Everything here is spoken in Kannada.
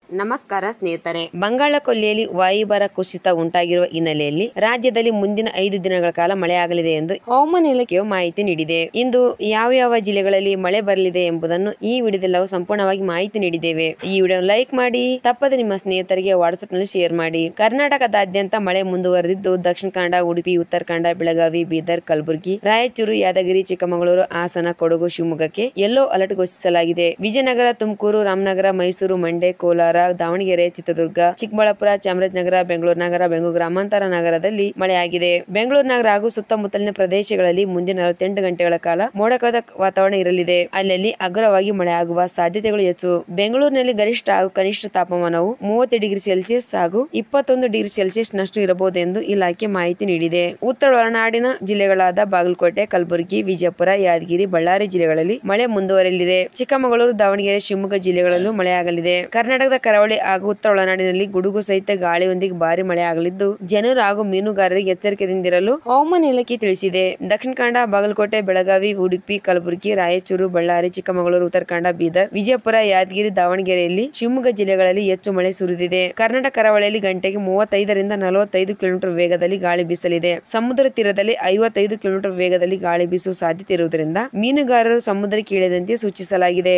ನಮಸ್ಕಾರ ಸ್ನೇಹಿತರೆ. ಬಂಗಾಳ ಕೊಲ್ಲಿಯಲ್ಲಿ ವಾಯುಭಾರ ಕುಸಿತ ಉಂಟಾಗಿರುವ ಹಿನ್ನೆಲೆಯಲ್ಲಿ ರಾಜ್ಯದಲ್ಲಿ ಮುಂದಿನ 5 ದಿನಗಳ ಕಾಲ ಮಳೆಯಾಗಲಿದೆ ಎಂದು ಹವಾಮಾನ ಇಲಾಖೆಯು ಮಾಹಿತಿ ನೀಡಿದೆ. ಇಂದು ಯಾವ ಜಿಲ್ಲೆಗಳಲ್ಲಿ ಮಳೆ ಬರಲಿದೆ ಎಂಬುದನ್ನು ಈ ವಿಡಿಯೋದಲ್ಲಿ ನಾವು ಸಂಪೂರ್ಣವಾಗಿ ಮಾಹಿತಿ ನೀಡಿದ್ದೇವೆ. ಈ ವಿಡಿಯೋ ಲೈಕ್ ಮಾಡಿ, ತಪ್ಪದೆ ನಿಮ್ಮ ಸ್ನೇಹಿತರಿಗೆ ವಾಟ್ಸ್ಆಪ್ ನಲ್ಲಿ ಶೇರ್ ಮಾಡಿ. ಕರ್ನಾಟಕದಾದ್ಯಂತ ಮಳೆ ಮುಂದುವರೆದಿದ್ದು, ದಕ್ಷಿಣ ಕನ್ನಡ, ಉಡುಪಿ, ಉತ್ತರ ಕನ್ನಡ, ಬೆಳಗಾವಿ, ಬೀದರ್, ಕಲಬುರಗಿ, ರಾಯಚೂರು, ಯಾದಗಿರಿ, ಚಿಕ್ಕಮಗಳೂರು, ಹಾಸನ, ಕೊಡಗು, ಶಿವಮೊಗ್ಗಕ್ಕೆ ಯೆಲ್ಲೋ ಅಲರ್ಟ್ ಘೋಷಿಸಲಾಗಿದೆ. ವಿಜಯನಗರ, ತುಮಕೂರು, ರಾಮನಗರ, ಮೈಸೂರು, ಮಂಡ್ಯ, ಕೋಲಾರ, ದಾವಣಗೆರೆ, ಚಿತ್ರದುರ್ಗ, ಚಿಕ್ಕಬಳ್ಳಾಪುರ, ಚಾಮರಾಜನಗರ, ಬೆಂಗಳೂರು ನಗರ, ಬೆಂಗಳೂರು ಗ್ರಾಮಾಂತರ ನಗರದಲ್ಲಿ ಮಳೆಯಾಗಿದೆ. ಬೆಂಗಳೂರು ನಗರ ಹಾಗೂ ಸುತ್ತಮುತ್ತಲಿನ ಪ್ರದೇಶಗಳಲ್ಲಿ ಮುಂದಿನ 48 ಗಂಟೆಗಳ ಕಾಲ ಮೋಡ ಕವಿದ ವಾತಾವರಣ ಇರಲಿದೆ. ಅಲ್ಲಲ್ಲಿ ಅಗ್ರವಾಗಿ ಮಳೆಯಾಗುವ ಸಾಧ್ಯತೆಗಳು ಹೆಚ್ಚು. ಬೆಂಗಳೂರಿನಲ್ಲಿ ಗರಿಷ್ಠ ಹಾಗೂ ಕನಿಷ್ಠ ತಾಪಮಾನವು 30 ಡಿಗ್ರಿ ಸೆಲ್ಸಿಯಸ್ ಹಾಗೂ 21 ಡಿಗ್ರಿ ಸೆಲ್ಸಿಯಸ್ ನಷ್ಟು ಇರಬಹುದು ಎಂದು ಇಲಾಖೆ ಮಾಹಿತಿ ನೀಡಿದೆ. ಉತ್ತರ ಒಳನಾಡಿನ ಜಿಲ್ಲೆಗಳಾದ ಬಾಗಲಕೋಟೆ, ಕಲಬುರಗಿ, ವಿಜಯಪುರ, ಯಾದಗಿರಿ, ಬಳ್ಳಾರಿ ಜಿಲ್ಲೆಗಳಲ್ಲಿ ಮಳೆ ಮುಂದುವರೆಯಲಿದೆ. ಚಿಕ್ಕಮಗಳೂರು, ದಾವಣಗೆರೆ, ಶಿವಮೊಗ್ಗ ಜಿಲ್ಲೆಗಳಲ್ಲೂ ಮಳೆಯಾಗಲಿದೆ. ಕರ್ನಾಟಕದ ಕರಾವಳಿ ಹಾಗೂ ಉತ್ತರ ಒಳನಾಡಿನಲ್ಲಿ ಗುಡುಗು ಸಹಿತ ಗಾಳಿಯೊಂದಿಗೆ ಭಾರಿ ಮಳೆಯಾಗಲಿದ್ದು, ಜನರು ಹಾಗೂ ಮೀನುಗಾರರಿಗೆ ಎಚ್ಚರಿಕೆಯಿಂದಿರಲು ಹವಾಮಾನ ಇಲಾಖೆ ತಿಳಿಸಿದೆ. ದಕ್ಷಿಣ ಕನ್ನಡ, ಬಾಗಲಕೋಟೆ, ಬೆಳಗಾವಿ, ಉಡುಪಿ, ಕಲಬುರಗಿ, ರಾಯಚೂರು, ಬಳ್ಳಾರಿ, ಚಿಕ್ಕಮಗಳೂರು, ಉತ್ತರ ಕನ್ನಡ, ಬೀದರ್, ವಿಜಯಪುರ, ಯಾದಗಿರಿ, ದಾವಣಗೆರೆಯಲ್ಲಿ, ಶಿವಮೊಗ್ಗ ಜಿಲ್ಲೆಗಳಲ್ಲಿ ಹೆಚ್ಚು ಮಳೆ ಸುರಿದಿದೆ. ಕರ್ನಾಟಕ ಕರಾವಳಿಯಲ್ಲಿ ಗಂಟೆಗೆ 35 ರಿಂದ 45 ಕಿಲೋಮೀಟರ್ ವೇಗದಲ್ಲಿ ಗಾಳಿ ಬೀಸಲಿದೆ. ಸಮುದ್ರ ತೀರದಲ್ಲಿ 55 ಕಿಲೋಮೀಟರ್ ವೇಗದಲ್ಲಿ ಗಾಳಿ ಬೀಸುವ ಸಾಧ್ಯತೆ ಇರುವುದರಿಂದ ಮೀನುಗಾರರು ಸಮುದ್ರಕ್ಕೆ ಇಳಿಯದಂತೆ ಸೂಚಿಸಲಾಗಿದೆ.